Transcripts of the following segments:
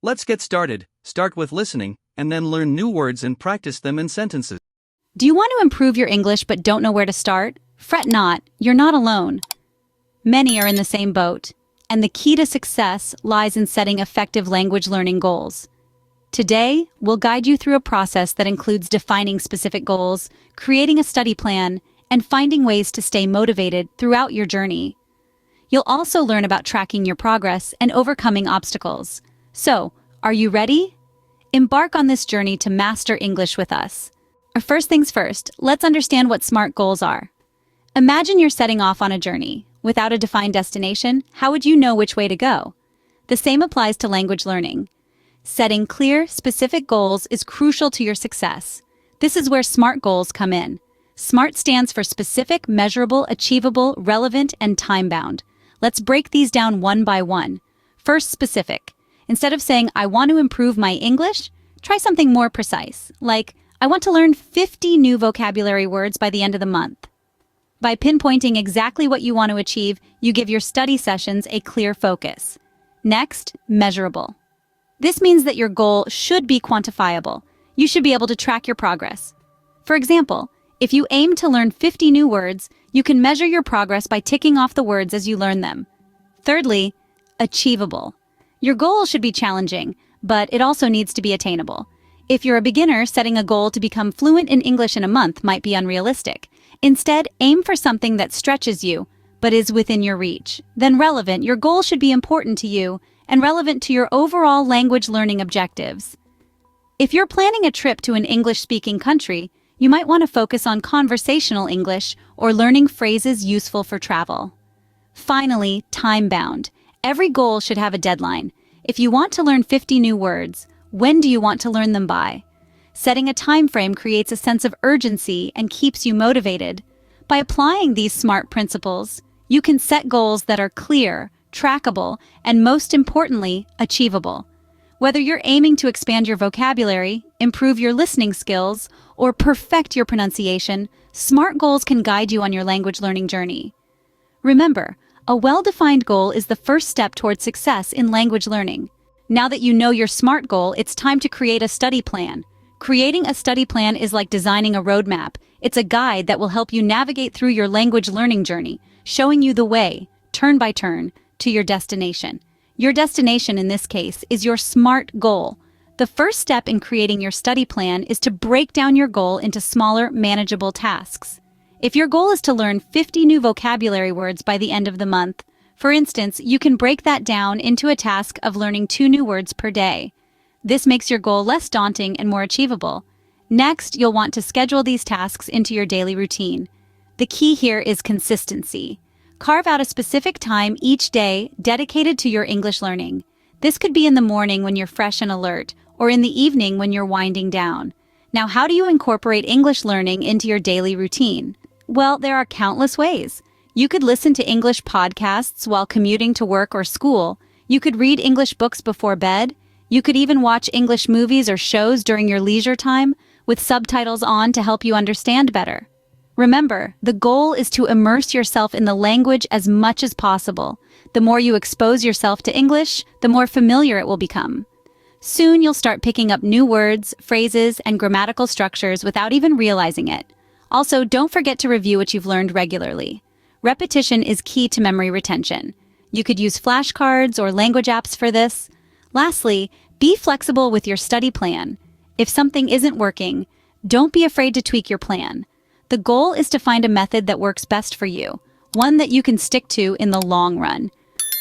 Let's get started. Start with listening, and then learn new words and practice them in sentences. Do you want to improve your English but don't know where to start? Fret not, you're not alone. Many are in the same boat, and the key to success lies in setting effective language learning goals. Today, we'll guide you through a process that includes defining specific goals, creating a study plan, and finding ways to stay motivated throughout your journey. You'll also learn about tracking your progress and overcoming obstacles. So, are you ready? Embark on this journey to master English with us. First things first, let's understand what SMART goals are. Imagine you're setting off on a journey. Without a defined destination, how would you know which way to go? The same applies to language learning. Setting clear, specific goals is crucial to your success. This is where SMART goals come in. SMART stands for specific, measurable, achievable, relevant, and time-bound. Let's break these down one by one. First, specific. Instead of saying, I want to improve my English, try something more precise, like, I want to learn 50 new vocabulary words by the end of the month. By pinpointing exactly what you want to achieve, you give your study sessions a clear focus. Next, measurable. This means that your goal should be quantifiable. You should be able to track your progress. For example, if you aim to learn 50 new words, you can measure your progress by ticking off the words as you learn them. Thirdly, achievable. Your goal should be challenging, but it also needs to be attainable. If you're a beginner, setting a goal to become fluent in English in a month might be unrealistic. Instead, aim for something that stretches you, but is within your reach. Then relevant, your goal should be important to you and relevant to your overall language learning objectives. If you're planning a trip to an English-speaking country, you might want to focus on conversational English or learning phrases useful for travel. Finally, time-bound. Every goal should have a deadline. If you want to learn 50 new words, when do you want to learn them by? Setting a time frame creates a sense of urgency and keeps you motivated. By applying these SMART principles, you can set goals that are clear, trackable, and most importantly, achievable. Whether you're aiming to expand your vocabulary, improve your listening skills, or perfect your pronunciation, SMART goals can guide you on your language learning journey. Remember, a well-defined goal is the first step toward success in language learning. Now that you know your SMART goal, it's time to create a study plan. Creating a study plan is like designing a roadmap. It's a guide that will help you navigate through your language learning journey, showing you the way, turn by turn, to your destination. Your destination, in this case, is your SMART goal. The first step in creating your study plan is to break down your goal into smaller, manageable tasks. If your goal is to learn 50 new vocabulary words by the end of the month, for instance, you can break that down into a task of learning 2 new words per day. This makes your goal less daunting and more achievable. Next, you'll want to schedule these tasks into your daily routine. The key here is consistency. Carve out a specific time each day dedicated to your English learning. This could be in the morning when you're fresh and alert, or in the evening when you're winding down. Now, how do you incorporate English learning into your daily routine? Well, there are countless ways. You could listen to English podcasts while commuting to work or school. You could read English books before bed. You could even watch English movies or shows during your leisure time, with subtitles on to help you understand better. Remember, the goal is to immerse yourself in the language as much as possible. The more you expose yourself to English, the more familiar it will become. Soon you'll start picking up new words, phrases, and grammatical structures without even realizing it. Also, don't forget to review what you've learned regularly. Repetition is key to memory retention. You could use flashcards or language apps for this. Lastly, be flexible with your study plan. If something isn't working, don't be afraid to tweak your plan. The goal is to find a method that works best for you, one that you can stick to in the long run.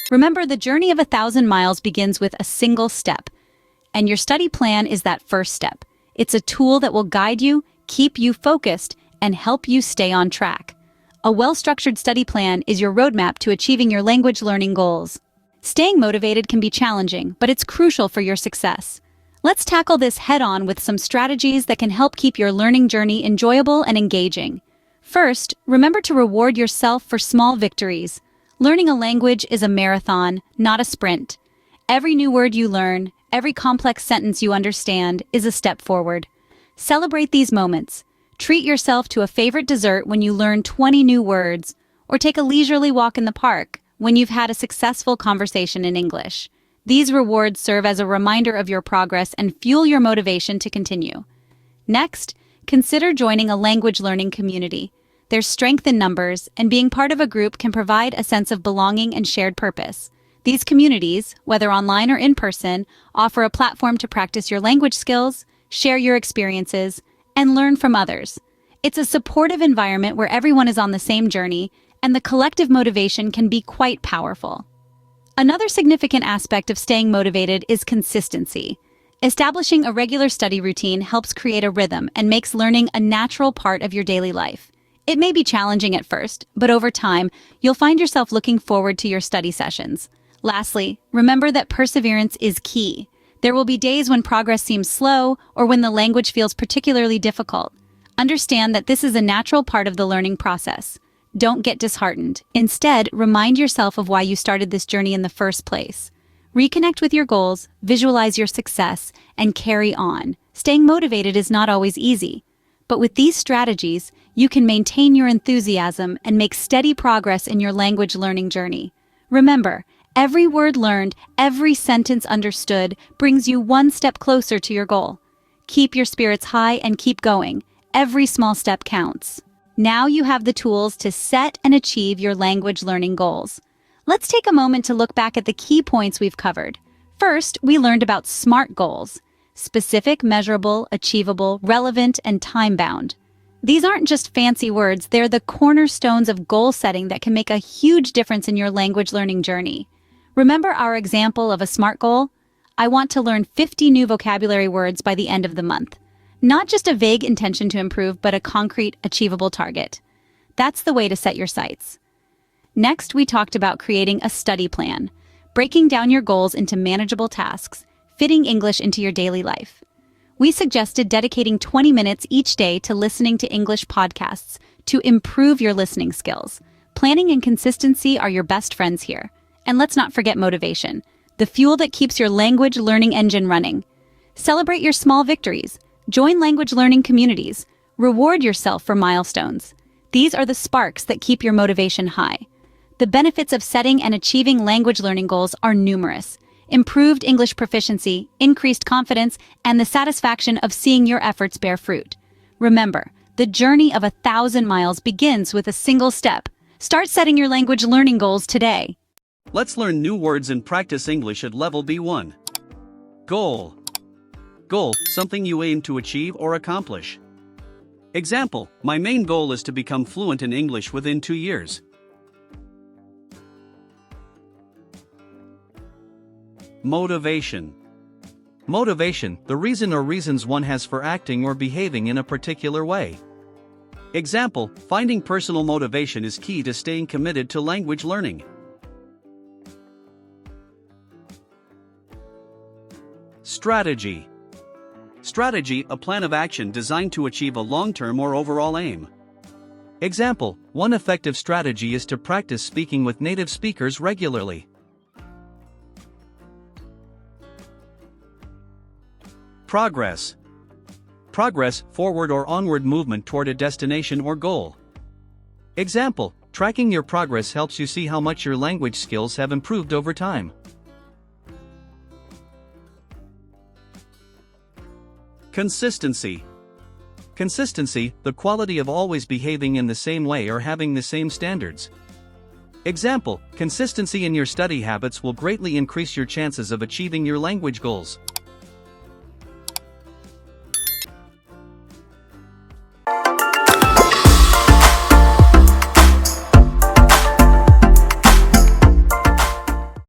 Remember, the journey of 1,000 miles begins with a single step, and your study plan is that first step. It's a tool that will guide you, keep you focused, and help you stay on track. A well-structured study plan is your roadmap to achieving your language learning goals. Staying motivated can be challenging, but it's crucial for your success. Let's tackle this head-on with some strategies that can help keep your learning journey enjoyable and engaging. First, remember to reward yourself for small victories. Learning a language is a marathon, not a sprint. Every new word you learn, every complex sentence you understand, is a step forward. Celebrate these moments. Treat yourself to a favorite dessert when you learn 20 new words, or take a leisurely walk in the park when you've had a successful conversation in English. These rewards serve as a reminder of your progress and fuel your motivation to continue. Next, consider joining a language learning community. There's strength in numbers, and being part of a group can provide a sense of belonging and shared purpose. These communities, whether online or in person, offer a platform to practice your language skills, share your experiences, and learn from others. It's a supportive environment where everyone is on the same journey, and the collective motivation can be quite powerful. Another significant aspect of staying motivated is consistency. Establishing a regular study routine helps create a rhythm and makes learning a natural part of your daily life. It may be challenging at first, but over time, you'll find yourself looking forward to your study sessions. Lastly, remember that perseverance is key. There will be days when progress seems slow or when the language feels particularly difficult. Understand that this is a natural part of the learning process. Don't get disheartened. Instead, remind yourself of why you started this journey in the first place. Reconnect with your goals, visualize your success, and carry on. Staying motivated is not always easy, but with these strategies, you can maintain your enthusiasm and make steady progress in your language learning journey. Remember, every word learned, every sentence understood brings you one step closer to your goal. Keep your spirits high and keep going. Every small step counts. Now you have the tools to set and achieve your language learning goals. Let's take a moment to look back at the key points we've covered. First, we learned about SMART goals: specific, measurable, achievable, relevant, and time-bound. These aren't just fancy words, they're the cornerstones of goal setting that can make a huge difference in your language learning journey. Remember our example of a SMART goal? I want to learn 50 new vocabulary words by the end of the month. Not just a vague intention to improve, but a concrete, achievable target. That's the way to set your sights. Next, we talked about creating a study plan, breaking down your goals into manageable tasks, fitting English into your daily life. We suggested dedicating 20 minutes each day to listening to English podcasts to improve your listening skills. Planning and consistency are your best friends here. And let's not forget motivation, the fuel that keeps your language learning engine running. Celebrate your small victories. Join language learning communities. Reward yourself for milestones. These are the sparks that keep your motivation high. The benefits of setting and achieving language learning goals are numerous. Improved English proficiency, increased confidence, and the satisfaction of seeing your efforts bear fruit. Remember, the journey of 1,000 miles begins with a single step. Start setting your language learning goals today. Let's learn new words and practice English at level B1. Goal. Goal, something you aim to achieve or accomplish. Example, my main goal is to become fluent in English within 2 years. Motivation. Motivation, the reason or reasons one has for acting or behaving in a particular way. Example, finding personal motivation is key to staying committed to language learning. Strategy. Strategy, a plan of action designed to achieve a long-term or overall aim. Example, one effective strategy is to practice speaking with native speakers regularly. Progress. Progress, forward or onward movement toward a destination or goal. Example, tracking your progress helps you see how much your language skills have improved over time. Consistency. Consistency, the quality of always behaving in the same way or having the same standards. Example, consistency in your study habits will greatly increase your chances of achieving your language goals.